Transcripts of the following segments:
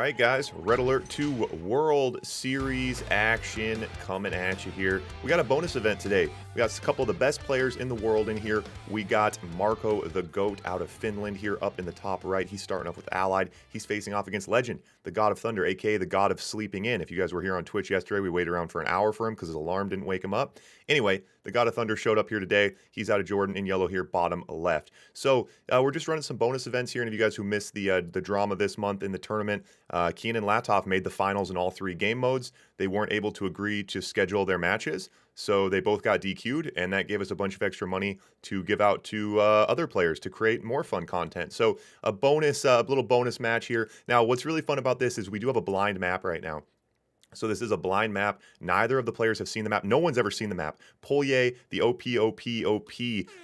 right, guys, Red Alert 2 World Series action coming at you here. We got a bonus event today. We got a couple of the best players in the world in here. We got Marco the GOAT out of Finland here up in the top right. He's starting off with Allied. He's facing off against Legend, the God of Thunder, aka the God of Sleeping In. If you guys were here on Twitch yesterday, we waited around for an hour for him because his alarm didn't wake him up. Anyway, the God of Thunder showed up here today. He's out of Jordan in yellow here, bottom left. So we're just running some bonus events here. And if you guys who missed the drama this month in the tournament, Keen and Latov made the finals in all three game modes. They weren't able to agree to schedule their matches, so they both got DQ'd, and that gave us a bunch of extra money to give out to other players to create more fun content. So a bonus, little bonus match here. Now, what's really fun about this is we do have a blind map right now. So this is a blind map. Neither of the players have seen the map. No one's ever seen the map. Polye, the OP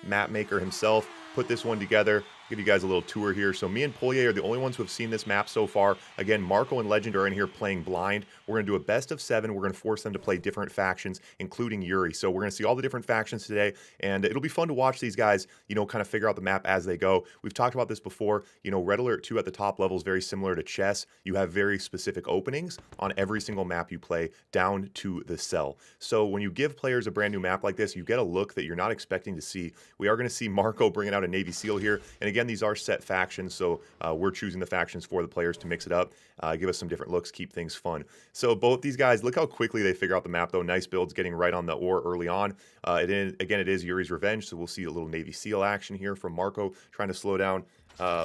map maker himself, put this one together. Give you guys a little tour here. So me and Polye are the only ones who have seen this map so far. Again, Marco and Legend are in here playing blind. We're going to do a best of 7. We're going to force them to play different factions, including Yuri. So we're going to see all the different factions today, and it'll be fun to watch these guys, kind of figure out the map as they go. We've talked about this before. Red Alert 2 at the top level is very similar to chess. You have very specific openings on every single map you play, down to the cell. So when you give players a brand new map like this, you get a look that you're not expecting to see. We are going to see Marco bringing out a Navy SEAL here, and again, these are set factions, so we're choosing the factions for the players to mix it up, give us some different looks, keep things fun. So both these guys, look how quickly they figure out the map, though. Nice builds, getting right on the ore early on. Again, it is Yuri's Revenge, so we'll see a little Navy SEAL action here from Marco, trying to slow down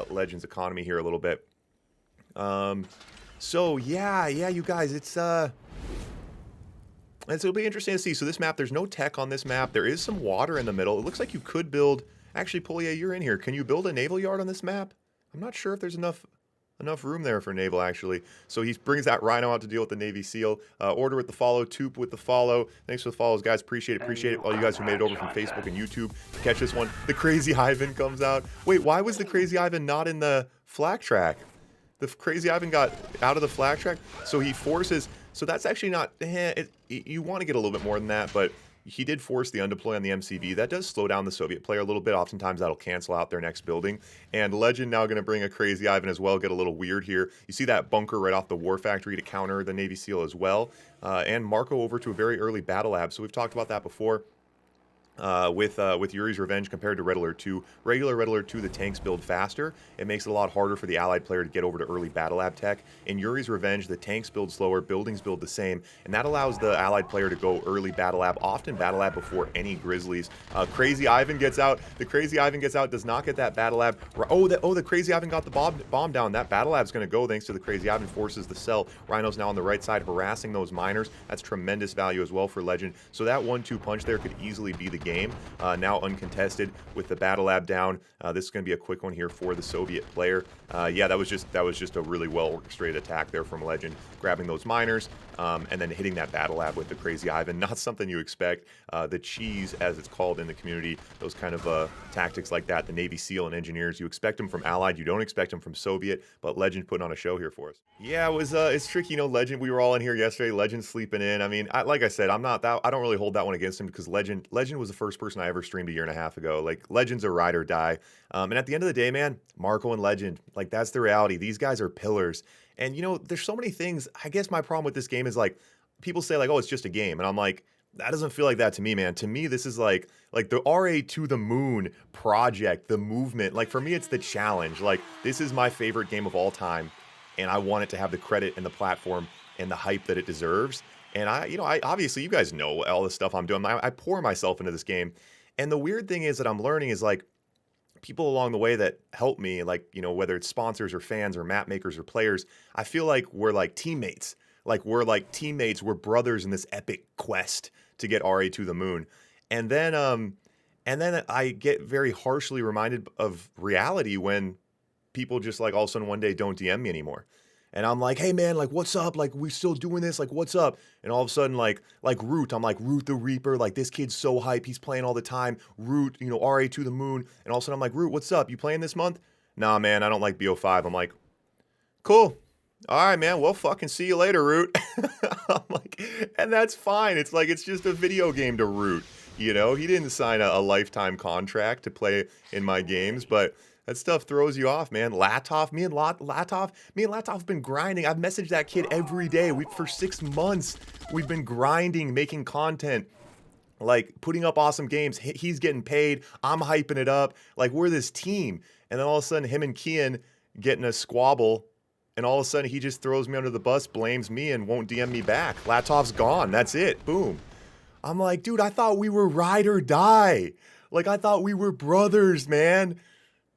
Legend's economy here a little bit. So yeah, you guys, it'll be interesting to see. So this map, there's no tech on this map. There is some water in the middle. It looks like you could build. Actually, Polye, you're in here. Can you build a naval yard on this map? I'm not sure if there's enough room there for naval, actually. So he brings that Rhino out to deal with the Navy SEAL. Order with the follow, Toop with the follow. Thanks for the follows, guys. Appreciate it. All you guys who made it over from Facebook and YouTube to catch this one. The Crazy Ivan comes out. Wait, why was the Crazy Ivan not in the flak track? The Crazy Ivan got out of the flak track, so he forces. So that's actually not. You want to get a little bit more than that, but he did force the undeploy on the MCV. That does slow down the Soviet player a little bit. Oftentimes that'll cancel out their next building. And Legend now going to bring a Crazy Ivan as well, get a little weird here. You see that bunker right off the War Factory to counter the Navy SEAL as well. And Marco over to a very early battle lab. So we've talked about that before. With Yuri's Revenge compared to Red Alert 2. Regular Red Alert 2, the tanks build faster. It makes it a lot harder for the Allied player to get over to early Battle Lab tech. In Yuri's Revenge, the tanks build slower, buildings build the same, and that allows the Allied player to go early Battle Lab, often Battle Lab before any Grizzlies. Crazy Ivan gets out. The Crazy Ivan gets out, does not get that Battle Lab. The Crazy Ivan got the bomb down. That Battle Lab's going to go thanks to the Crazy Ivan, forces the cell. Rhino's now on the right side harassing those miners. That's tremendous value as well for Legend. So that 1-2 punch there could easily be the game. Now uncontested with the Battle Lab down. This is going to be a quick one here for the Soviet player. Yeah, that was just a really well orchestrated attack there from Legend, grabbing those miners and then hitting that Battle Lab with the Crazy Ivan. Not something you expect. The cheese, as it's called in the community, those kind of tactics like that, the Navy SEAL and engineers, you expect them from Allied, you don't expect them from Soviet, but Legend putting on a show here for us. Yeah, it's tricky, Legend. We were all in here yesterday. Legend sleeping in. I mean, like I said, I don't really hold that one against him because Legend was the first person I ever streamed a year and a half ago. Like, Legend's a ride or die. And at the end of the day, man, Marco and Legend, like, that's the reality. These guys are pillars. And, there's so many things. I guess my problem with this game is, like, people say, like, oh, it's just a game. And I'm like, that doesn't feel like that to me, man. To me, this is like the RA to the Moon project, the movement. Like, for me, it's the challenge. Like, this is my favorite game of all time. And I want it to have the credit and the platform and the hype that it deserves. And I obviously, you guys know all the stuff I'm doing. I pour myself into this game. And the weird thing is that I'm learning is, like, people along the way that help me, like, whether it's sponsors or fans or map makers or players, I feel like we're like teammates. We're brothers in this epic quest to get RA to the moon. And then I get very harshly reminded of reality when people just, like, all of a sudden one day don't DM me anymore. And I'm like, hey, man, like, what's up? Like, we still doing this? Like, what's up? And all of a sudden, like Root, I'm like, Root the Reaper. Like, this kid's so hype. He's playing all the time. Root, RA to the moon. And all of a sudden, I'm like, Root, what's up? You playing this month? Nah, man, I don't like BO5. I'm like, cool. All right, man. Well, fucking see you later, Root. I'm like, and that's fine. It's like, it's just a video game to Root. He didn't sign a lifetime contract to play in my games, but That stuff throws you off, man. Latov, me and Latov have been grinding. I've messaged that kid every day. For 6 months, we've been grinding, making content, like putting up awesome games. He's getting paid. I'm hyping it up. Like, we're this team. And then all of a sudden, him and Kian getting a squabble, and all of a sudden he just throws me under the bus, blames me, and won't DM me back. Latov's gone. That's it. Boom. I'm like, dude, I thought we were ride or die. Like, I thought we were brothers, man.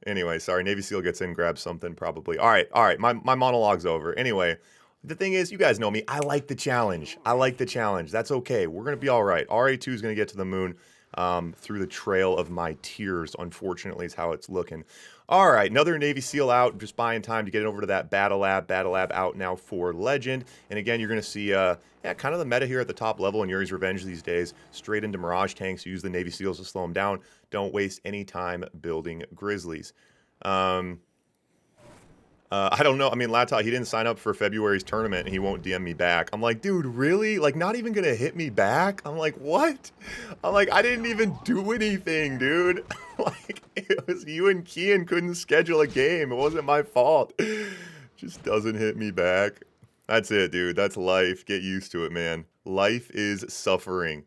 Anyway, sorry, Navy SEAL gets in, grabs something, probably. All right, my monologue's over. Anyway, the thing is, you guys know me. I like the challenge. That's okay. We're going to be all right. RA2 is going to get to the moon through the trail of my tears, unfortunately, is how it's looking. All right, another Navy SEAL out, just buying time to get over to that Battle Lab. Battle Lab out now for Legend. And again, you're going to see kind of the meta here at the top level in Yuri's Revenge these days. Straight into Mirage tanks. Use the Navy SEALs to slow them down. Don't waste any time building Grizzlies. I don't know. I mean, Latop, he didn't sign up for February's tournament, and he won't DM me back. I'm like, dude, really? Like, not even going to hit me back? I'm like, what? I'm like, I didn't even do anything, dude. Like, it was you and Kian couldn't schedule a game. It wasn't my fault. Just doesn't hit me back. That's it, dude. That's life. Get used to it, man. Life is suffering.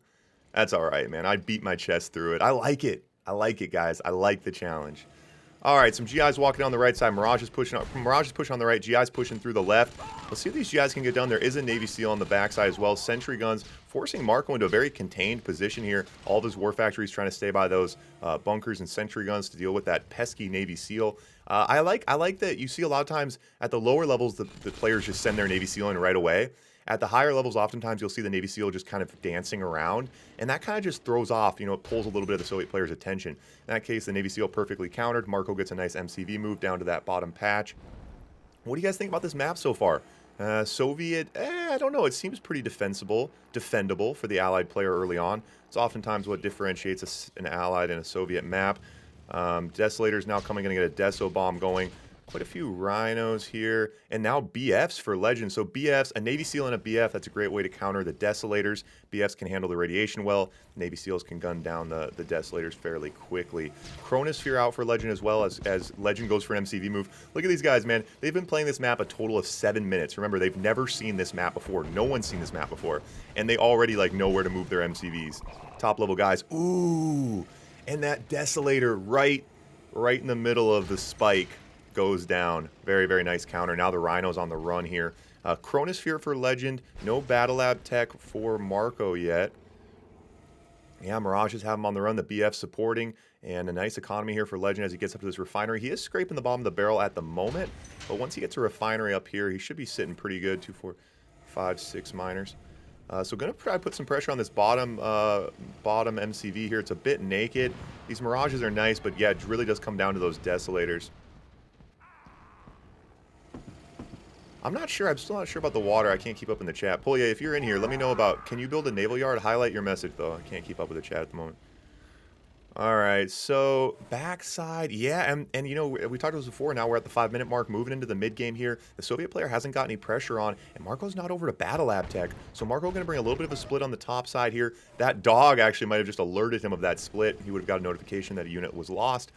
That's all right, man. I beat my chest through it. I like it. Guys. I like the challenge. All right, some GIs walking on the right side. Mirage is pushing on the right. GI's pushing through the left. Let's see if these GIs can get done. There is a Navy SEAL on the backside as well. Sentry guns forcing Marco into a very contained position here. All of his war factories trying to stay by those bunkers and sentry guns to deal with that pesky Navy SEAL. I like that you see a lot of times at the lower levels the players just send their Navy SEAL in right away. At the higher levels, oftentimes you'll see the Navy SEAL just kind of dancing around, and that kind of just throws off, it pulls a little bit of the Soviet player's attention. In that case, the Navy SEAL perfectly countered. Marco gets a nice MCV move down to that bottom patch. What do you guys think about this map so far? Soviet, I don't know. It seems pretty defendable for the Allied player early on. It's oftentimes what differentiates an Allied and a Soviet map. Desolator's now going to get a Deso bomb going. Quite a few rhinos here, and now BFs for Legend. So BFs, a Navy SEAL and a BF, that's a great way to counter the Desolators. BFs can handle the radiation well. Navy SEAls can gun down the Desolators fairly quickly. Chronosphere out for Legend as well, as Legend goes for an MCV move. Look at these guys, man. They've been playing this map a total of 7 minutes. Remember, they've never seen this map before. No one's seen this map before. And they already, know where to move their MCVs. Top level guys. Ooh! And that Desolator right in the middle of the spike goes down. Very, very nice counter. Now the Rhino's on the run here. Chronosphere for Legend. No Battle Lab tech for Marco yet. Yeah, Mirages have him on the run. The BF supporting. And a nice economy here for Legend as he gets up to this refinery. He is scraping the bottom of the barrel at the moment. But once he gets a refinery up here, he should be sitting pretty good. 2, 4, 5, 6 miners. So going to try to put some pressure on this bottom MCV here. It's a bit naked. These Mirages are nice, but yeah, it really does come down to those Desolators. I'm not sure. I'm still not sure about the water. I can't keep up in the chat. Polya, if you're in here, let me know about... Can you build a naval yard? Highlight your message, though. I can't keep up with the chat at the moment. All right, so backside. Yeah, and we talked about this before. Now we're at the 5-minute mark, moving into the mid-game here. The Soviet player hasn't got any pressure on, and Marco's not over to Battle Lab tech. So Marco going to bring a little bit of a split on the top side here. That dog actually might have just alerted him of that split. He would have got a notification that a unit was lost.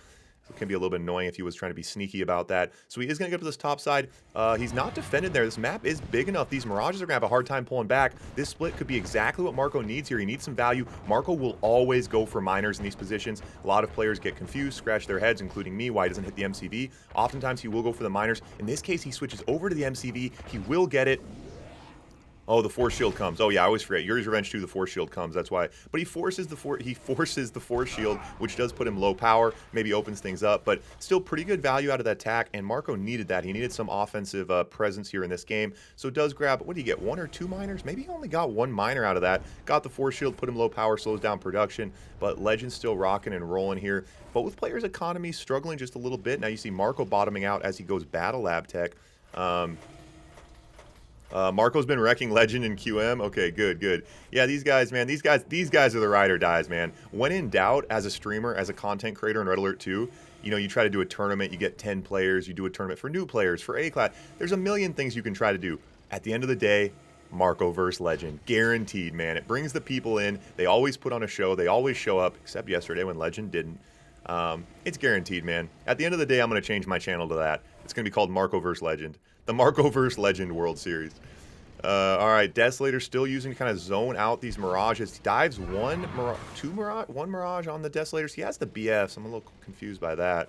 It can be a little bit annoying if he was trying to be sneaky about that. So he is going to get up to this top side. He's not defended there. This map is big enough. These Mirages are going to have a hard time pulling back. This split could be exactly what Marco needs here. He needs some value. Marco will always go for miners in these positions. A lot of players get confused, scratch their heads, including me, why he doesn't hit the MCV. Oftentimes he will go for the miners. In this case, he switches over to the MCV. He will get it. Oh, the force shield comes. Oh yeah, I always forget. Yuri's Revenge 2, the force shield comes. That's why. But he forces the force shield, which does put him low power. Maybe opens things up, but still pretty good value out of that attack. And Marco needed that. He needed some offensive presence here in this game. So does grab. What do you get? 1 or 2 miners? Maybe he only got 1 miner out of that. Got the force shield, put him low power, slows down production. But Legend's still rocking and rolling here. Both players' economies struggling just a little bit. Now you see Marco bottoming out as he goes Battle Lab tech. Marco's been wrecking Legend in QM. Okay, good. Yeah, these guys, man, these guys are the ride or dies, man. When in doubt, as a streamer, as a content creator in Red Alert 2, you try to do a tournament, you get 10 players, you do a tournament for new players, for A-Class. There's a million things you can try to do. At the end of the day, Marco versus Legend. Guaranteed, man. It brings the people in. They always put on a show. They always show up, except yesterday when Legend didn't. It's guaranteed, man. At the end of the day, I'm going to change my channel to that. It's going to be called Marco vs. Legend. The Marco vs. Legend World Series. All right, Desolator still using to kind of zone out these Mirages. He dives one Mirage on the Desolators. He has the BFs. I'm a little confused by that.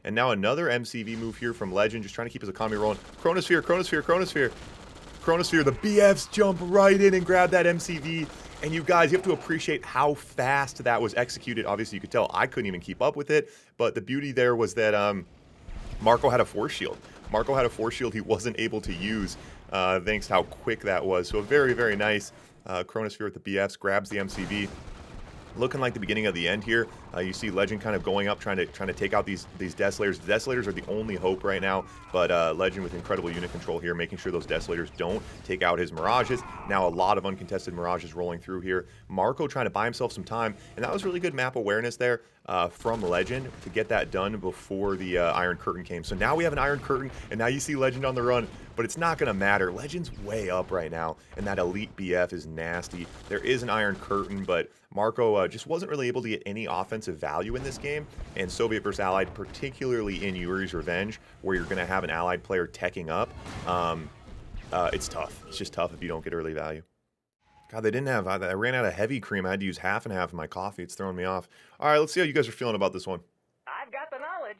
And now another MCV move here from Legend, just trying to keep his economy rolling. Chronosphere, Chronosphere, Chronosphere. Chronosphere, the BFs jump right in and grab that MCV. And you guys, you have to appreciate how fast that was executed. Obviously, you could tell I couldn't even keep up with it. But the beauty there was that Marco had a force shield. Marco had a force shield he wasn't able to use thanks to how quick that was. So very, very nice. Chronosphere with the BFs grabs the MCV. Looking like the beginning of the end here. You see Legend kind of going up, trying to take out these Desolators. The Desolators are the only hope right now, but Legend with incredible unit control here, making sure those Desolators don't take out his Mirages. Now a lot of uncontested Mirages rolling through here. Marco trying to buy himself some time, and that was really good map awareness there from Legend to get that done before the Iron Curtain came. So now we have an Iron Curtain, and now you see Legend on the run, but it's not going to matter. Legend's way up right now, and that Elite BF is nasty. There is an Iron Curtain, but Marco just wasn't really able to get any offensive value in this game, and Soviet versus Allied, particularly in Yuri's Revenge, where you're going to have an Allied player teching up, it's tough. It's just tough if you don't get early value. God, they didn't have, I ran out of heavy cream. I had to use half and half of my coffee. It's throwing me off. All right, let's see how you guys are feeling about this one. I've got the knowledge.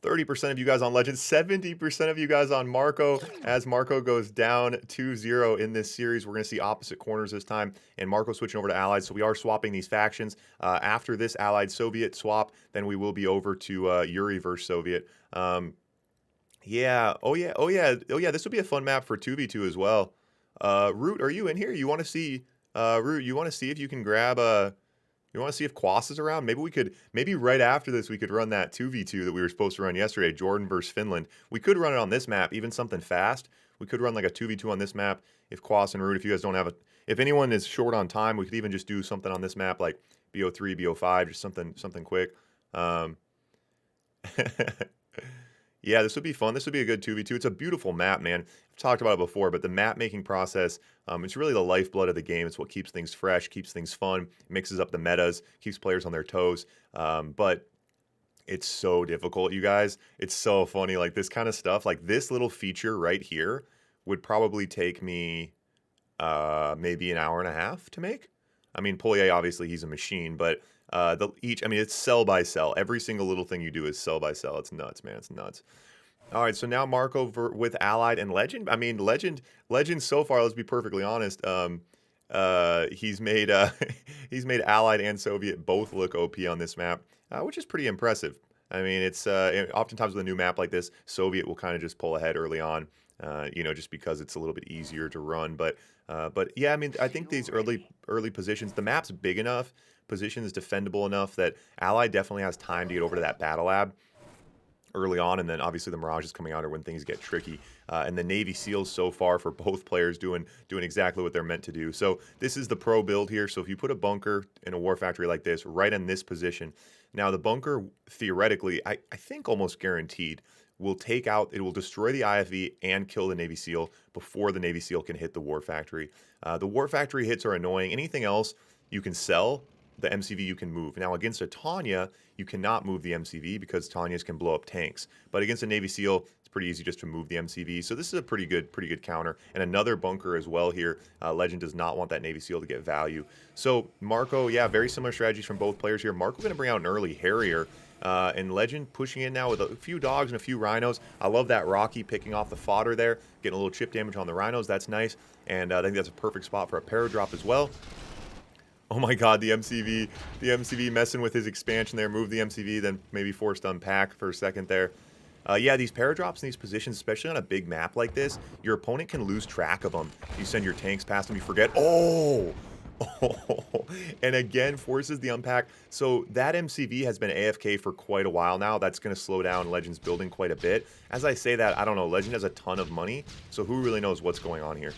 30% of you guys on Legend, 70% of you guys on Marco. As Marco goes down 2-0 in this series, we're going to see opposite corners this time, and Marco switching over to Allied, so we are swapping these factions. After this Allied-Soviet swap, then we will be over to Yuri versus Soviet. Yeah, oh yeah, this would be a fun map for 2v2 as well. Root, are you in here? You want to see, Root, you want to see if you can grab you want to see if Quas is around? Maybe right after this, we could run that 2v2 that we were supposed to run yesterday, Jordan versus Finland. We could run it on this map, even something fast. We could run like a 2v2 on this map if Quas and Root, if you guys don't have if anyone is short on time, we could even just do something on this map like BO3, BO5, just something quick. Yeah, this would be fun. This would be a good 2v2. It's a beautiful map, man. I've talked about it before, but the map making process, it's really the lifeblood of the game. It's what keeps things fresh, keeps things fun, mixes up the metas, keeps players on their toes. But it's so difficult, you guys. It's so funny. Like this kind of stuff, like this little feature right here would probably take me maybe an hour and a half to make. I mean, Polier, obviously, he's a machine, but I mean, it's cell by cell. Every single little thing you do is cell by cell. It's nuts, man. It's nuts. All right, so now Marco with Allied and Legend. I mean, Legend so far, let's be perfectly honest, he's made Allied and Soviet both look OP on this map, which is pretty impressive. I mean, it's oftentimes with a new map like this, Soviet will kind of just pull ahead early on, you know, just because it's a little bit easier to run. But yeah, I mean, I think these early positions, the map's big enough, position is defendable enough that Allied definitely has time to get over to that battle lab early on, and then obviously the Mirage is coming out or when things get tricky. And the Navy SEALs so far for both players doing exactly what they're meant to do. So this is the pro build here. So if you put a bunker in a war factory like this, right in this position, now the bunker theoretically, I think almost guaranteed, will destroy the IFV and kill the Navy SEAL before the Navy SEAL can hit the war factory. The war factory hits are annoying. Anything else you can sell. The MCV you can move. Now against a Tanya, you cannot move the MCV because Tanyas can blow up tanks. But against a Navy SEAL, it's pretty easy just to move the MCV. So this is a pretty good counter. And another bunker as well here. Legend does not want that Navy SEAL to get value. So Marco, yeah, very similar strategies from both players here. Marco going to bring out an early Harrier. And Legend pushing in now with a few dogs and a few rhinos. I love that Rocky picking off the fodder there, getting a little chip damage on the rhinos. That's nice. And I think that's a perfect spot for a paradrop as well. Oh my god, the MCV messing with his expansion there. Move the MCV, then maybe forced to unpack for a second there. Yeah, these paradrops in these positions, especially on a big map like this, your opponent can lose track of them. You send your tanks past them, you forget. Oh! And again, forces the unpack. So that MCV has been AFK for quite a while now. That's going to slow down Legend's building quite a bit. As I say that, I don't know. Legend has a ton of money, so who really knows what's going on here?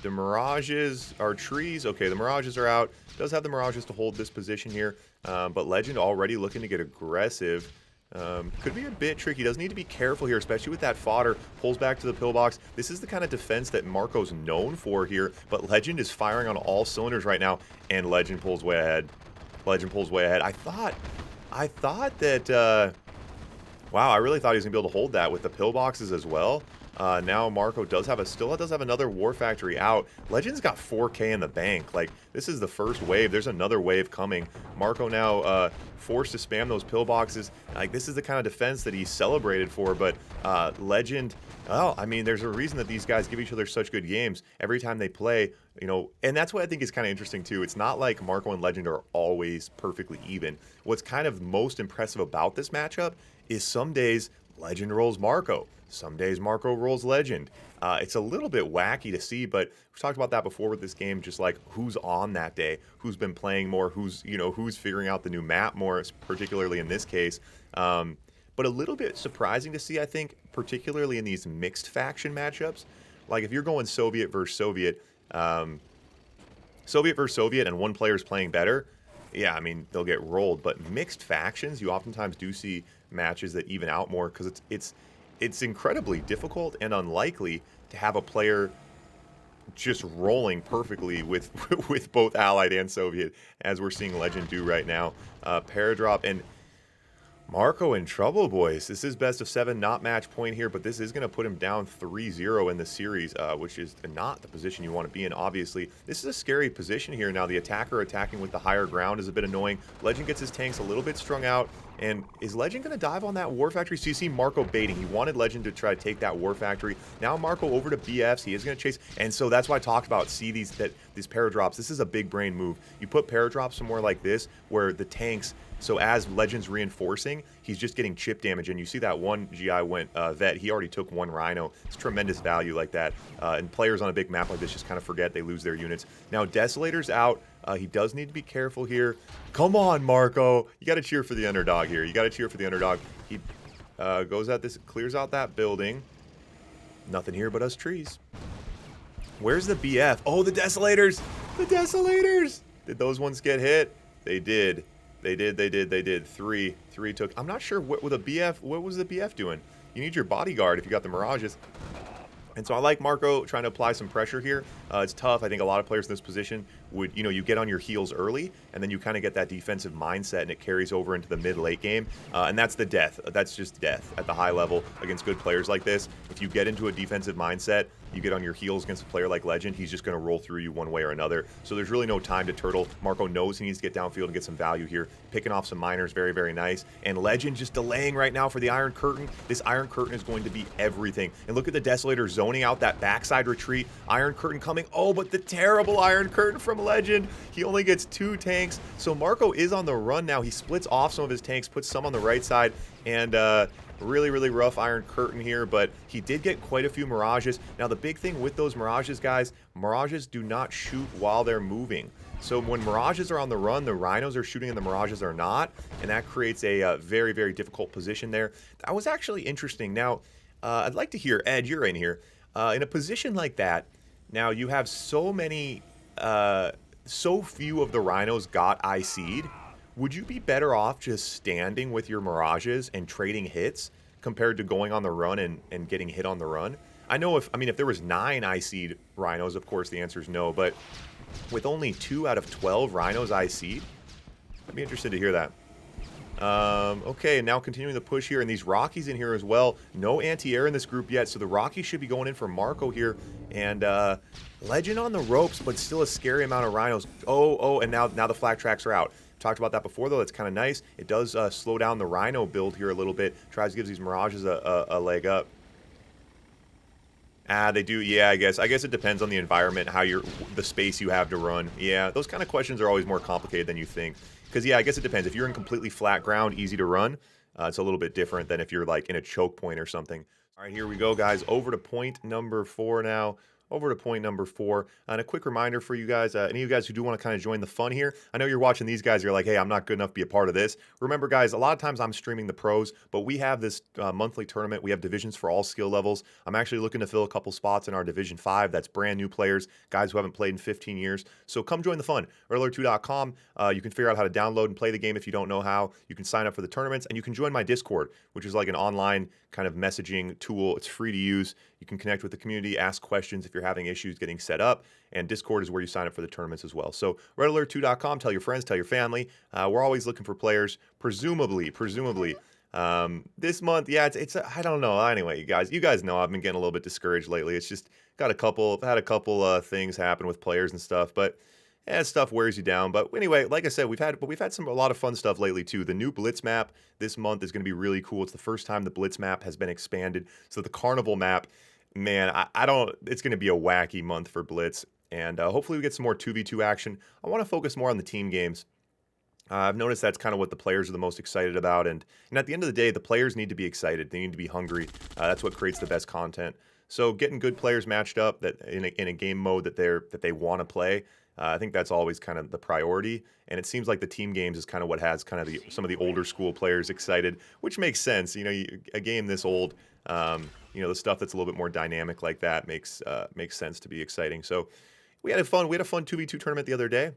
The Mirages are trees. Okay, the Mirages are out. Does have the Mirages to hold this position here. But Legend already looking to get aggressive. Could be a bit tricky. Does need to be careful here, especially with that fodder. Pulls back to the pillbox. This is the kind of defense that Marco's known for here. But Legend is firing on all cylinders right now. And Legend pulls way ahead. Legend pulls way ahead. I I thought that, wow, I really thought he was going to be able to hold that with the pillboxes as well. Now Marco still does have another War Factory out. Legend's got 4K in the bank. Like, this is the first wave. There's another wave coming. Marco now forced to spam those pillboxes. Like, this is the kind of defense that he's celebrated for, but Legend, well, I mean, there's a reason that these guys give each other such good games every time they play, you know, and that's what I think is kind of interesting too. It's not like Marco and Legend are always perfectly even. What's kind of most impressive about this matchup is some days Legend rolls Marco. Some days Marco rolls Legend. It's a little bit wacky to see, but we've talked about that before with this game, just like who's on that day, who's been playing more, who's figuring out the new map more, particularly in this case. But a little bit surprising to see, I think, particularly in these mixed faction matchups. Like if you're going Soviet versus Soviet, and one player's playing better, yeah, I mean, they'll get rolled. But mixed factions, you oftentimes do see matches that even out more because it's incredibly difficult and unlikely to have a player just rolling perfectly with with both Allied and Soviet, as we're seeing Legend do right now. Paradrop and Marco in trouble, boys. This is best of 7, not match point here, but this is going to put him down 3-0 in the series, which is not the position you want to be in, obviously. This is a scary position here now. The attacker attacking with the higher ground is a bit annoying. Legend gets his tanks a little bit strung out, and is Legend going to dive on that War Factory? So you see Marco baiting. He wanted Legend to try to take that War Factory. Now Marco over to BFs. He is going to chase, and so that's why I talked about, see these paradrops. This is a big brain move. You put paradrops somewhere like this where the tanks, so as Legend's reinforcing, he's just getting chip damage, and you see that one GI went vet. He already took one Rhino. It's tremendous value like that, and players on a big map like this just kind of forget they lose their units. Now Desolator's out. He does need to be careful here. Come on, Marco. You got to cheer for the underdog here. You got to cheer for the underdog. He goes at this, clears out that building. Nothing here but us trees. Where's the BF? Oh, the Desolators. The Desolators. Did those ones get hit? They did. They did. Three took. I'm not sure what was the BF doing. You need your bodyguard if you got the Mirages. And so I like Marco trying to apply some pressure here. It's tough. I think a lot of players in this position would, you get on your heels early, and then you kind of get that defensive mindset, and it carries over into the mid-late game. And that's the death. That's just death at the high level against good players like this. If you get into a defensive mindset, you get on your heels against a player like Legend, he's just going to roll through you one way or another. So there's really no time to turtle. Marco knows he needs to get downfield and get some value here. Picking off some miners, very, very nice. And Legend just delaying right now for the Iron Curtain. This Iron Curtain is going to be everything. And look at the Desolator zoning out that backside retreat. Iron Curtain coming. Oh, but the terrible Iron Curtain from Legend. He only gets 2 tanks. So Marco is on the run now. He splits off some of his tanks, puts some on the right side, and really, really rough Iron Curtain here, but he did get quite a few Mirages. Now, the big thing with those Mirages, guys, Mirages do not shoot while they're moving. So when Mirages are on the run, the Rhinos are shooting and the Mirages are not, and that creates a very, very difficult position there. That was actually interesting. Now, I'd like to hear, Ed, you're in here. In a position like that, now you have so many, so few of the Rhinos got IC'd. Would you be better off just standing with your Mirages and trading hits compared to going on the run and getting hit on the run? I know if there was 9 IC'd Rhinos, of course the answer is no, but with only 2 out of 12 Rhinos IC'd, I'd be interested to hear that. Okay, and now continuing the push here, and these Rockies in here as well. No anti-air in this group yet, so the Rockies should be going in for Marco here, and Legend on the ropes, but still a scary amount of Rhinos. Oh, and now the flak tracks are out. Talked about that before, though. That's kind of nice. It does slow down the Rhino build here a little bit. Tries to give these Mirages a leg up. They do. Yeah, I guess it depends on the environment, the space you have to run. Yeah, those kind of questions are always more complicated than you think. Because, yeah, I guess it depends. If you're in completely flat ground, easy to run, it's a little bit different than if you're, like, in a choke point or something. All right, here we go, guys. Over to point number 4 now. Over to point number 4. And a quick reminder for you guys, any of you guys who do want to kind of join the fun here, I know you're watching these guys, you're like, hey, I'm not good enough to be a part of this. Remember, guys, a lot of times I'm streaming the pros, but we have this monthly tournament. We have divisions for all skill levels. I'm actually looking to fill a couple spots in our Division 5. That's brand new players, guys who haven't played in 15 years. So come join the fun. Earler2.com. You can figure out how to download and play the game if you don't know how. You can sign up for the tournaments, and you can join my Discord, which is like an online kind of messaging tool. It's free to use. You can connect with the community, ask questions if you're having issues getting set up, and Discord is where you sign up for the tournaments as well. So redalert2.com, tell your friends, tell your family. We're always looking for players, presumably. This month, yeah, it's I don't know. Anyway, you guys know I've been getting a little bit discouraged lately. It's just had a couple things happen with players and stuff, but stuff wears you down. But anyway, like I said, we've had a lot of fun stuff lately too. The new Blitz map this month is going to be really cool. It's the first time the Blitz map has been expanded. So the Carnival map, man, it's going to be a wacky month for Blitz, and hopefully we get some more 2v2 action. I want to focus more on the team games. I've noticed that's kind of what the players are the most excited about, and at the end of the day, the players need to be excited. They need to be hungry. That's what creates the best content. So getting good players matched up that in a game mode that they want to play, I think that's always kind of the priority. And it seems like the team games is kind of what has kind of some of the older school players excited, which makes sense. You know, a game this old, you know, the stuff that's a little bit more dynamic like that makes sense to be exciting. So we had a fun 2v2 tournament the other day.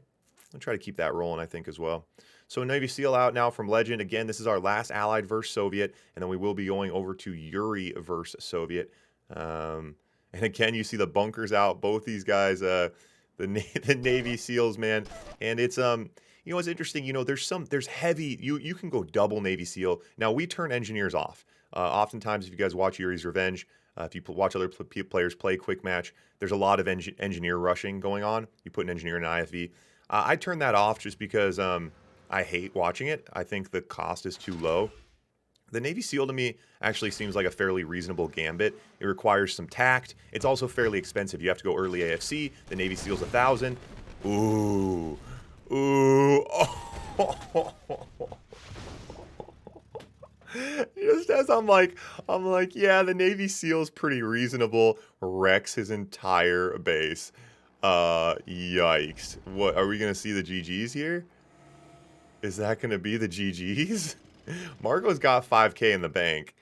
I'll try to keep that rolling, I think, as well. So Navy SEAL out now from Legend. Again, this is our last Allied versus Soviet, and then we will be going over to Yuri versus Soviet. And again, you see the bunkers out. Both these guys, the Navy SEALs, man. And it's you know, it's interesting. You know, there's heavy. You can go double Navy SEAL. Now we turn engineers off. Oftentimes, if you guys watch Yuri's Revenge, if you watch other players play quick match, there's a lot of engineer rushing going on. You put an engineer in an IFV. I turn that off just because I hate watching it. I think the cost is too low. The Navy SEAL to me actually seems like a fairly reasonable gambit. It requires some tact. It's also fairly expensive. You have to go early AFC. The Navy SEAL's 1,000. Ooh. Oh. Just as I'm like, yeah, the Navy SEAL's pretty reasonable. Wrecks his entire base. Yikes. What, are we going to see the GGs here? Is that going to be the GGs? Marco's got 5K in the bank.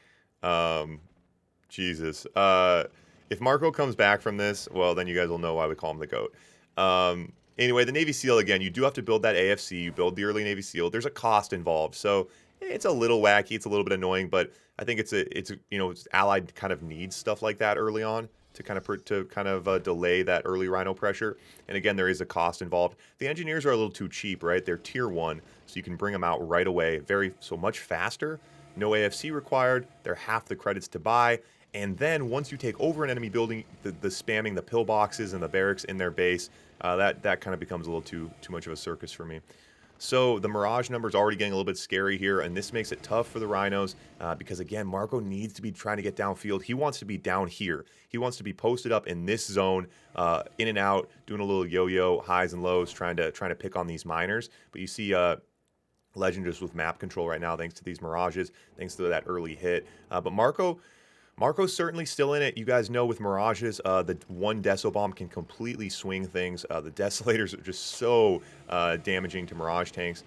Jesus. If Marco comes back from this, well, then you guys will know why we call him the GOAT. Anyway, the Navy SEAL, again, you do have to build that AFC. You build the early Navy SEAL. There's a cost involved. So it's a little wacky. It's a little bit annoying, but I think it's you know, Allied kind of needs stuff like that early on to kind of delay that early Rhino pressure. And again, there is a cost involved. The engineers are a little too cheap, right? They're tier 1, so you can bring them out right away, so much faster. No AFC required. They're half the credits to buy. And then once you take over an enemy building, the spamming the pillboxes and the barracks in their base, that kind of becomes a little too much of a circus for me. So the Mirage number is already getting a little bit scary here, and this makes it tough for the Rhinos because, again, Marco needs to be trying to get downfield. He wants to be down here. He wants to be posted up in this zone, in and out, doing a little yo-yo, highs and lows, trying to pick on these miners. But you see Legend just with map control right now, thanks to these Mirages, thanks to that early hit. But Marco's certainly still in it. You guys know with Mirages, the one Deso Bomb can completely swing things. The Desolators are just so damaging to Mirage tanks.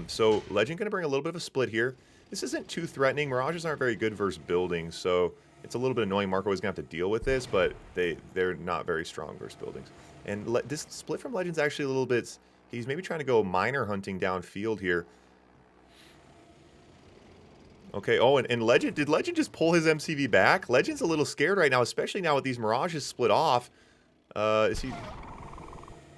So Legend going to bring a little bit of a split here. This isn't too threatening. Mirages aren't very good versus buildings, so it's a little bit annoying. Marco is going to have to deal with this, but they're not very strong versus buildings. And this split from Legend's actually a little bit... He's maybe trying to go miner hunting downfield here. Okay, oh, and Legend, did Legend just pull his MCV back? Legend's a little scared right now, especially now with these Mirages split off. Is he...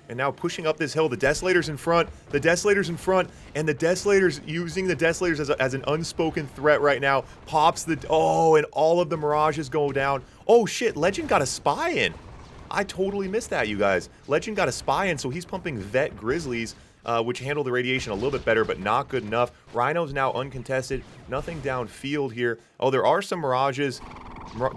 And now pushing up this hill, the Desolator's in front, and the Desolator's using the Desolators as an unspoken threat right now. Pops the... Oh, and all of the Mirages go down. Oh, shit, Legend got a spy in. I totally missed that, you guys. Legend got a spy in, so he's pumping Vet Grizzlies, which handle the radiation a little bit better, but not good enough. Rhino's now uncontested. Nothing downfield here. Oh, there are some Mirages.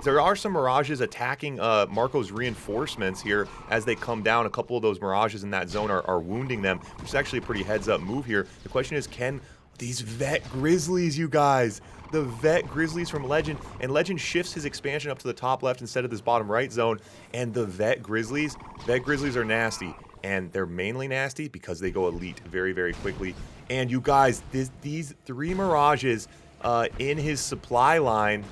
There are some Mirages attacking Marco's reinforcements here as they come down. A couple of those Mirages in that zone are wounding them, which is actually a pretty heads-up move here. The question is, can these Vet Grizzlies, you guys, the Vet Grizzlies from Legend, and Legend shifts his expansion up to the top left instead of this bottom right zone, and the Vet Grizzlies are nasty. And they're mainly nasty because they go elite very, very quickly. And you guys, these 3 Mirages in his supply line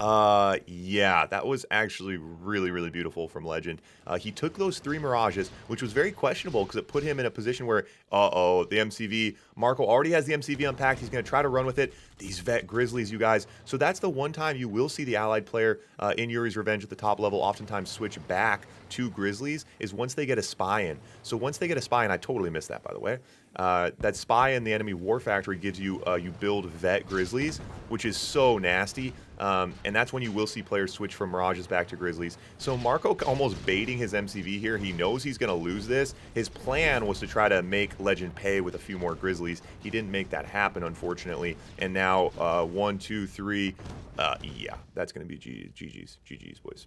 Yeah, that was actually really, really beautiful from Legend. He took those 3 Mirages, which was very questionable because it put him in a position where, uh-oh, the MCV, Marco already has the MCV unpacked. He's going to try to run with it. These Vet Grizzlies, you guys. So that's the one time you will see the allied player in Yuri's Revenge at the top level oftentimes switch back to Grizzlies is once they get a spy in. So once they get a spy in, I totally missed that, by the way. That spy in the enemy war factory gives you, you build Vet Grizzlies, which is so nasty. And that's when you will see players switch from Mirages back to Grizzlies. So Marco almost baiting his MCV here. He knows he's going to lose this. His plan was to try to make Legend pay with a few more Grizzlies. He didn't make that happen, unfortunately. And now 1, 2, 3. Yeah, that's going to be GG's, boys.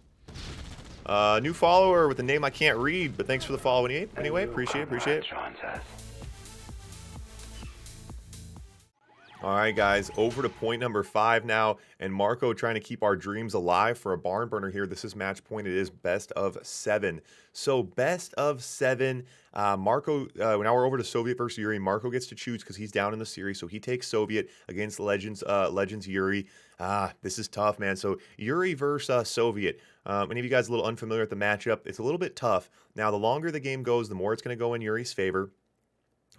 New follower with a name I can't read, but thanks for the follow anyway. Appreciate it. All right, guys, over to point number 5 now, and Marco trying to keep our dreams alive for a barn burner here. This is match point. It is best of 7. So best of 7. Marco, now we're over to Soviet versus Yuri. Marco gets to choose because he's down in the series, so he takes Soviet against Legends Yuri. This is tough, man. So Yuri versus Soviet. Any of you guys a little unfamiliar with the matchup? It's a little bit tough. Now, the longer the game goes, the more it's going to go in Yuri's favor.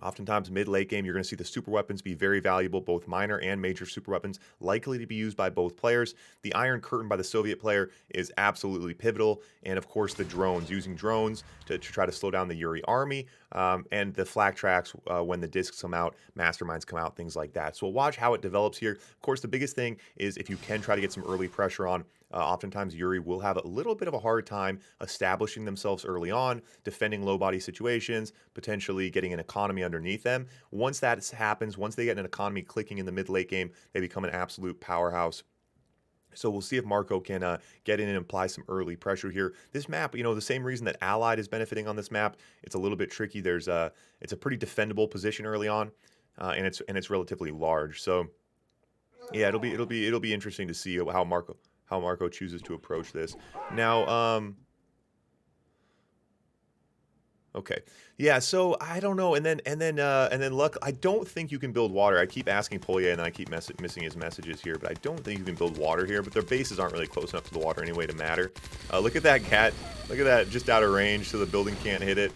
Oftentimes, mid-late game, you're going to see the super weapons be very valuable, both minor and major super weapons, likely to be used by both players. The Iron Curtain by the Soviet player is absolutely pivotal, and of course, the drones, using drones to try to slow down the Yuri army, and the flak tracks when the discs come out, masterminds come out, things like that. So we'll watch how it develops here. Of course, the biggest thing is if you can try to get some early pressure on, oftentimes Yuri will have a little bit of a hard time establishing themselves early on, defending low body situations, potentially getting an economy underneath them. Once that happens, once they get an economy clicking in the mid-late game, they become an absolute powerhouse. So we'll see if Marco can get in and apply some early pressure here. This map, the same reason that Allied is benefiting on this map, it's a little bit tricky. It's a pretty defendable position early on, and it's relatively large. So yeah, it'll be interesting to see how Marco chooses to approach this. Now, okay, yeah. So I don't know, and then luck. I don't think you can build water. I keep asking Polye, and I keep missing his messages here, but I don't think you can build water here. But their bases aren't really close enough to the water anyway to matter. Look at that gat. Look at that, just out of range, so the building can't hit it.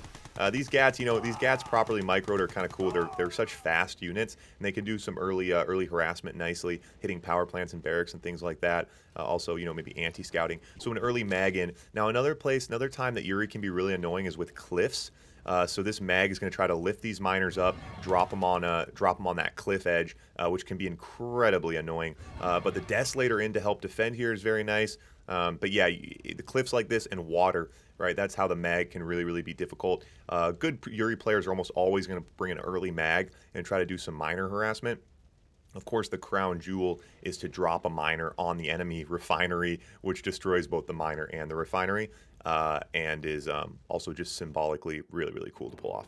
These gats, these gats properly microed are kind of cool. They're such fast units, and they can do some early harassment nicely, hitting power plants and barracks and things like that. Also, maybe anti-scouting. So an early mag in. Now another time that Yuri can be really annoying is with cliffs. So this mag is going to try to lift these miners up, drop them on that cliff edge, which can be incredibly annoying. But the Desolator in to help defend here is very nice. But yeah, the cliffs like this and water, right? That's how the mag can really, really be difficult. Good Yuri players are almost always going to bring an early mag and try to do some miner harassment. Of course, the crown jewel is to drop a miner on the enemy refinery, which destroys both the miner and the refinery, and is also just symbolically really, really cool to pull off.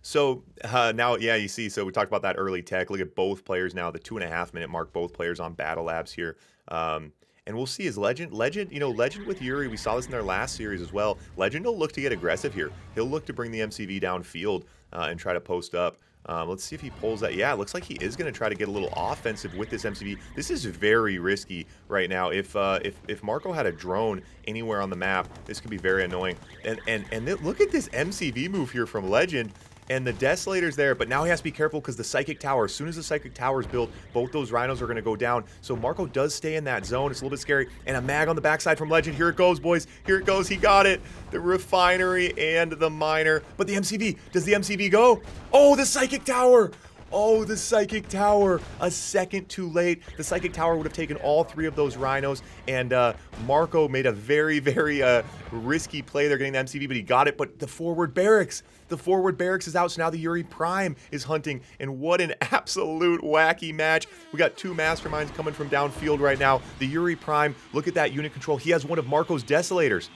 So now, yeah, you see, so we talked about that early tech. Look at both players now, the 2.5 minute mark, both players on Battle Labs here. And we'll see is Legend with Yuri, we saw this in their last series as well. Legend will look to get aggressive here. He'll look to bring the MCV downfield and try to post up. Let's see if he pulls that. Yeah, it looks like he is going to try to get a little offensive with this MCV. This is very risky right now. If Marco had a drone anywhere on the map, this could be very annoying. And look at this MCV move here from Legend. And the Desolator's there, but now he has to be careful because the Psychic Tower, as soon as the Psychic Tower is built, both those Rhinos are going to go down. So Marco does stay in that zone. It's a little bit scary. And a mag on the backside from Legend. Here it goes, boys. Here it goes. He got it. The refinery and the miner. But the MCV. Does the MCV go? Oh, the Psychic Tower. Oh, the Psychic Tower. A second too late. The Psychic Tower would have taken all 3 of those Rhinos. And Marco made a very, very risky play there getting the MCV, but he got it. But the forward barracks. The forward barracks is out, so now the Yuri Prime is hunting. And what an absolute wacky match. We got 2 masterminds coming from downfield right now. The Yuri Prime, look at that unit control. He has one of Marco's Desolators.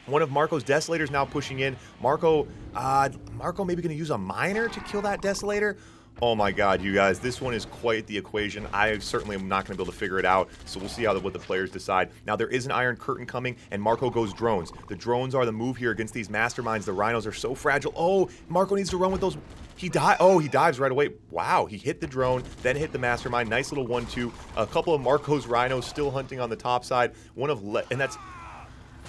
One of Marco's Desolators now pushing in. Marco maybe going to use a miner to kill that Desolator. Oh my god, you guys, this one is quite the equation. I certainly am not going to be able to figure it out, so we'll see what the players decide. Now, there is an Iron Curtain coming, and Marco goes drones. The drones are the move here against these masterminds. The Rhinos are so fragile. Oh, Marco needs to run with those. He died. Oh, he dives right away. Wow, he hit the drone, then hit the mastermind. Nice little 1-2. A couple of Marco's rhinos still hunting on the top side. And that's...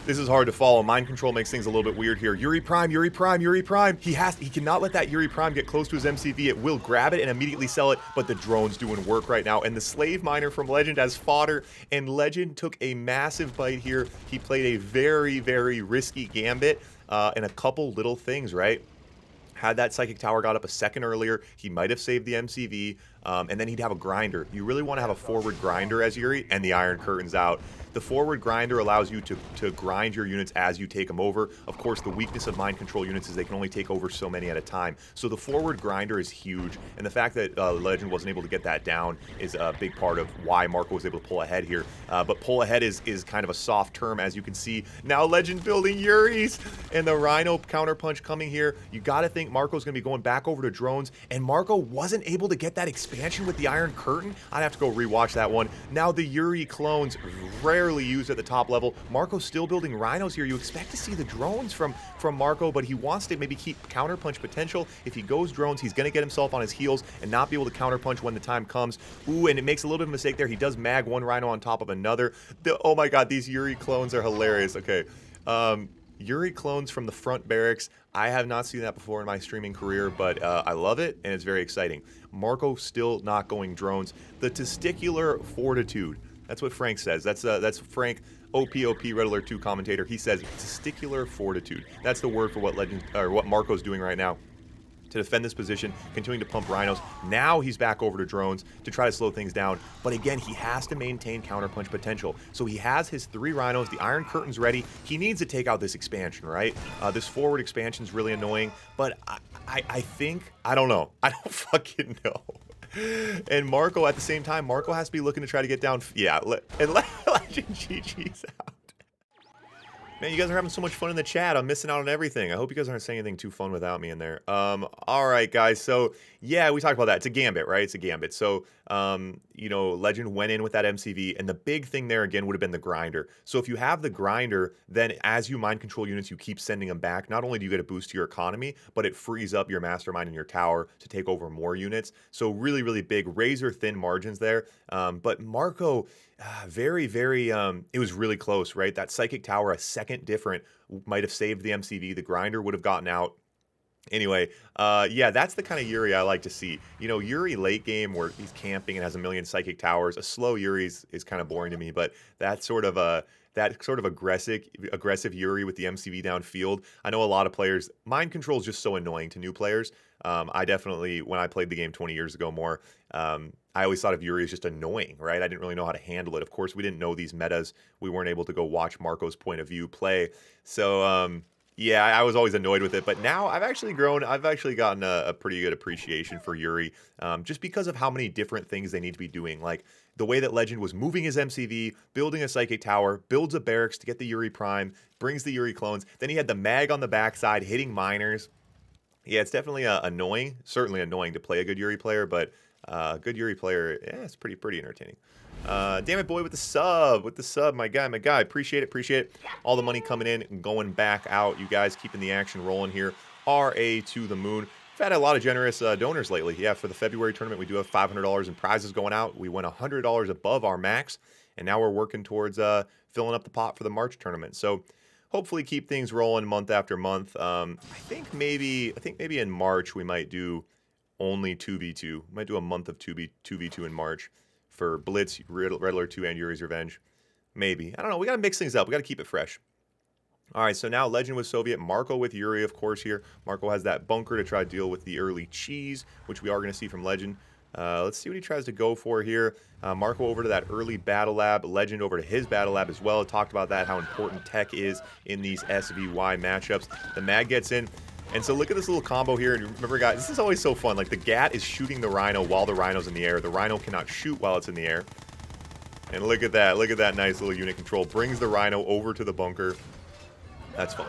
This is hard to follow. Mind control makes things a little bit weird here. Yuri Prime, Yuri Prime, Yuri Prime. He cannot let that Yuri Prime get close to his MCV. It will grab it and immediately sell it, but the drone's doing work right now. And the slave miner from Legend has fodder, and Legend took a massive bite here. He played a very, very risky gambit, and a couple little things, right? Had that Psychic Tower got up a second earlier, he might have saved the MCV, and then he'd have a grinder. You really want to have a forward grinder as Yuri, and the Iron Curtain's out. The forward grinder allows you to grind your units as you take them over. Of course, the weakness of mind control units is they can only take over so many at a time. So the forward grinder is huge, and the fact that Legend wasn't able to get that down is a big part of why Marco was able to pull ahead here. But pull ahead is kind of a soft term, as you can see. Now Legend building Yuri's, and the Rhino counterpunch coming here. You got to think Marco's going to be going back over to drones, and Marco wasn't able to get that expansion with the Iron Curtain. I'd have to go rewatch that one. Now the Yuri clones, rarely used at the top level. Marco's still building rhinos here. You expect to see the drones from Marco, but he wants to maybe keep counterpunch potential. If he goes drones, he's going to get himself on his heels and not be able to counterpunch when the time comes. Ooh, and it makes a little bit of a mistake there. He does mag one rhino on top of another. Oh my god, these Yuri clones are hilarious. Okay. Yuri clones from the front barracks. I have not seen that before in my streaming career, but I love it, and it's very exciting. Marco still not going drones. The testicular fortitude. That's what Frank says. That's Frank, OPOP Red Alert 2 commentator. He says testicular fortitude. That's the word for what Marco's doing right now to defend this position, continuing to pump rhinos. Now he's back over to drones to try to slow things down. But again, he has to maintain counterpunch potential. So he has his 3 rhinos. The Iron Curtain's ready. He needs to take out this expansion, right? This forward expansion's really annoying. But I think, I don't know. I don't fucking know. And Marco, at the same time, Marco has to be looking to try to get down. Yeah, and Legend GG's out. Man, you guys are having so much fun in the chat. I'm missing out on everything. I hope you guys aren't saying anything too fun without me in there. All right, guys. So, yeah, we talked about that. It's a gambit, right? It's a gambit. So, you know, Legend went in with that MCV, and the big thing there, again, would have been the grinder. So if you have the grinder, then as you mind control units, you keep sending them back. Not only do you get a boost to your economy, but it frees up your mastermind and your tower to take over more units. So really, really big, razor-thin margins there. But Marco... very, very, it was really close, right? That Psychic Tower, a second different, might have saved the MCV. The grinder would have gotten out. Anyway, yeah, that's the kind of Yuri I like to see. You know, Yuri late game where he's camping and has a million Psychic Towers. A slow Yuri is kind of boring to me, but that sort of aggressive Yuri with the MCV downfield. I know a lot of players, mind control is just so annoying to new players. I definitely, when I played the game 20 years ago more, I always thought of Yuri as just annoying, right? I didn't really know how to handle it. Of course, we didn't know these metas. We weren't able to go watch Marco's point of view play. So, yeah, I was always annoyed with it. But now I've actually grown. I've actually gotten a pretty good appreciation for Yuri, just because of how many different things they need to be doing. Like the way that Legend was moving his MCV, building a Psychic Tower, builds a barracks to get the Yuri Prime, brings the Yuri clones. Then he had the mag on the backside, hitting miners. Yeah, it's definitely annoying. Certainly annoying to play a good Yuri player, but good Yuri player, yeah, it's pretty entertaining. Damn it, boy, with the sub, my guy. Appreciate it. All the money coming in and going back out. You guys keeping the action rolling here. RA to the moon. We've had a lot of generous donors lately. Yeah, for the February tournament, we do have $500 in prizes going out. We went $100 above our max, and now we're working towards filling up the pot for the March tournament. So hopefully keep things rolling month after month. I think maybe in March we might do only 2v2. We might do a month of 2v2 in March for Blitz, Red Alert 2, and Yuri's Revenge. Maybe. I don't know. We got to mix things up. We got to keep it fresh. All right, so now Legend with Soviet, Marco with Yuri, of course, here. Marco has that bunker to try to deal with the early cheese, which we are going to see from Legend. Let's see what he tries to go for here. Marco over to that early battle lab. Legend over to his battle lab as well. Talked about that, how important tech is in these SVY matchups. The mag gets in. And so look at this little combo here. And remember, guys, this is always so fun. Like, the GAT is shooting the Rhino while the Rhino's in the air. The Rhino cannot shoot while it's in the air. And look at that. Look at that nice little unit control. Brings the Rhino over to the bunker. That's fun.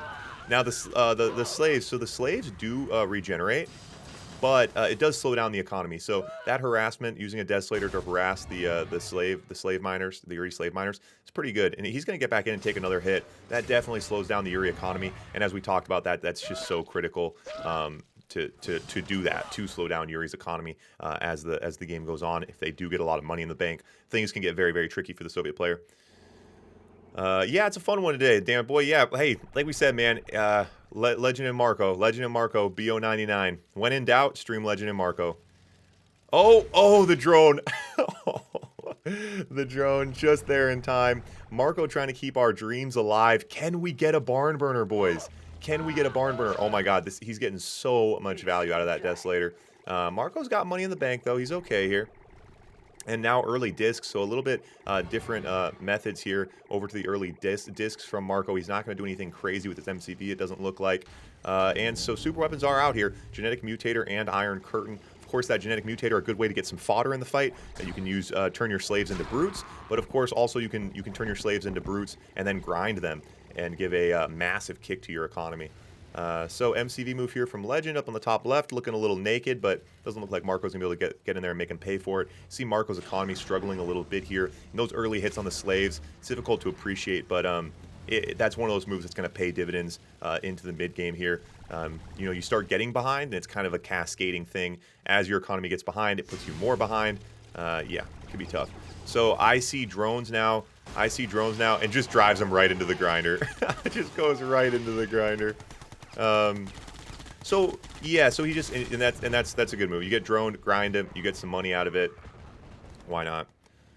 Now, the slaves. So the slaves do regenerate, but it does slow down the economy. So that harassment, using a Desolator to harass the slave miners, the Yuri slave miners, it's pretty good. And he's going to get back in and take another hit. That definitely slows down the Yuri economy. And as we talked about, that's just so critical to do that, to slow down Yuri's economy as the game goes on. If they do get a lot of money in the bank, things can get very, very tricky for the Soviet player. Yeah, it's a fun one today. Damn it, boy. Yeah, hey, like we said, man, Legend and Marco, BO99. When in doubt, stream Legend and Marco. Oh, the drone. The drone just there in time. Marco trying to keep our dreams alive. Can we get a barn burner, boys? Can we get a barn burner? Oh my god, he's getting so much value out of that Desolator. Marco's got money in the bank, though. He's okay here. And now early discs, so a little bit different methods here over to the early discs from Marco. He's not going to do anything crazy with his MCV, it doesn't look like. And so super weapons are out here. Genetic Mutator and Iron Curtain. Of course, that Genetic Mutator, a good way to get some fodder in the fight. That you can use, turn your slaves into brutes. But of course, also you can turn your slaves into brutes and then grind them and give a massive kick to your economy. So MCV move here from Legend up on the top left, looking a little naked, but doesn't look like Marco's gonna be able to get in there and make him pay for it. See Marco's economy struggling a little bit here. And those early hits on the slaves, it's difficult to appreciate, but that's one of those moves that's gonna pay dividends into the mid game here. You know, you start getting behind, and it's kind of a cascading thing. As your economy gets behind, it puts you more behind. Yeah, it can be tough. So I see drones now, and just drives them right into the grinder. It just goes right into the grinder. So yeah, so he just and that's a good move. You get droned, grind him, you get some money out of it. Why not?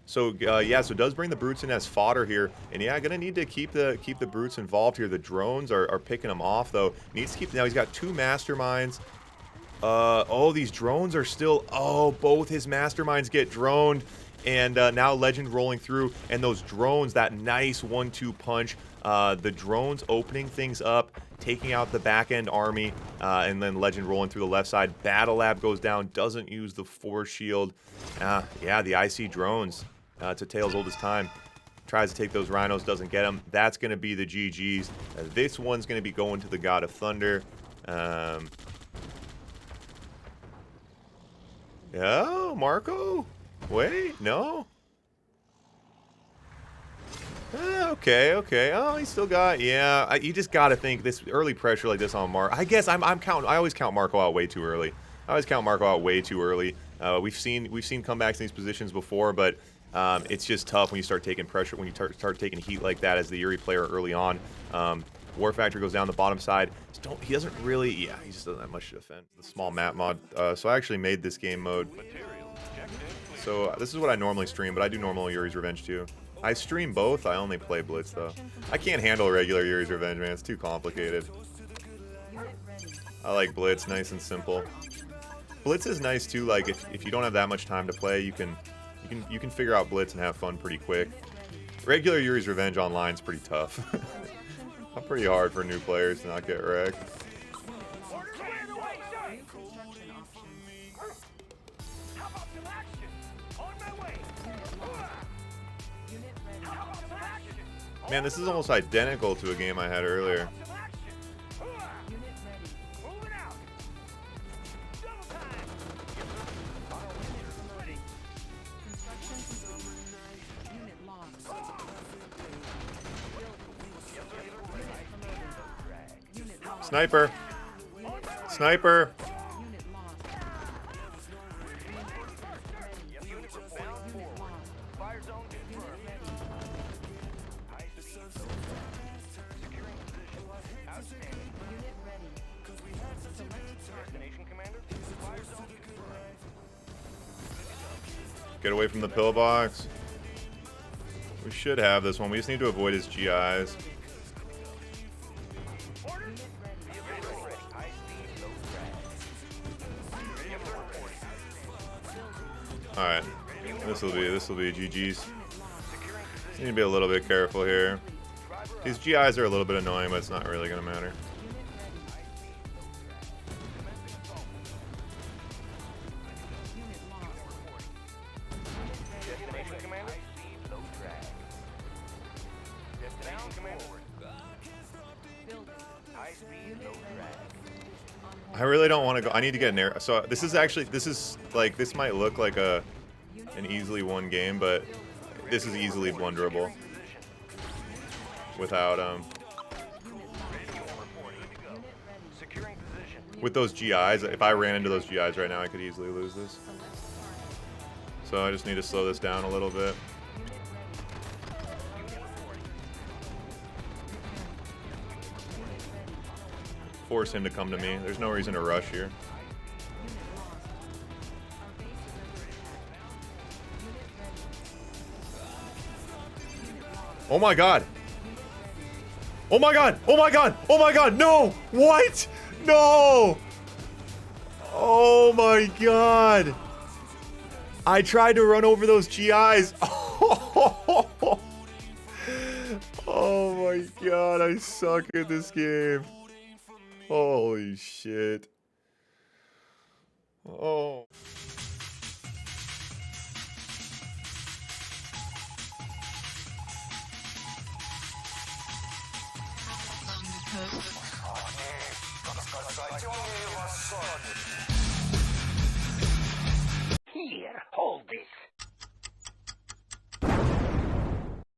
So yeah, so it does bring the brutes in as fodder here, and yeah, gonna need to keep the brutes involved here. The drones are picking them off though. Needs to keep now. He's got 2 masterminds. Oh, these drones are still. Oh, both his masterminds get droned, and now Legend rolling through, and those drones, that nice 1-2 punch. The drones opening things up, taking out the back end army, and then Legend rolling through the left side. Battle Lab goes down, doesn't use the force shield. Yeah, the IC drones. It's a tale as old as time. Tries to take those rhinos, doesn't get them. That's going to be the GG's. This one's going to be going to the God of Thunder. Oh, Marco? Wait, no? Okay. Oh, he still got, yeah. You just got to think this early pressure like this on Marco. I guess I always count Marco out way too early. We've seen comebacks in these positions before, but it's just tough when you start taking pressure, when you start taking heat like that as the Yuri player early on. War Factory goes down the bottom side. He doesn't really, yeah, he just doesn't have much to defend. The small map mod. So I actually made this game mode. So this is what I normally stream, but I do normal Yuri's Revenge too. I stream both. I only play Blitz though. I can't handle regular Yuri's Revenge, man. It's too complicated. I like Blitz, nice and simple. Blitz is nice too. Like if you don't have that much time to play, you can figure out Blitz and have fun pretty quick. Regular Yuri's Revenge online is pretty tough. Pretty hard for new players to not get wrecked. Man, this is almost identical to a game I had earlier. Sniper! Sniper! Get away from the pillbox. We should have this one. We just need to avoid his GIs. Alright. This will be GG's. Need to be a little bit careful here. These GIs are a little bit annoying, but it's not really gonna matter. I really don't want to go. I need to get an air. So this is like, this might look like an easily won game, but this is easily blunderable without With those GIs, if I ran into those GIs right now, I could easily lose this. So I just need to slow this down a little bit. Force him to come to me. There's no reason to rush here. Oh my god! Oh my god! Oh my god! Oh my god! No! What? No! Oh my god! I tried to run over those GIs. Oh my god, I suck at this game. Holy shit. Oh. Perfect.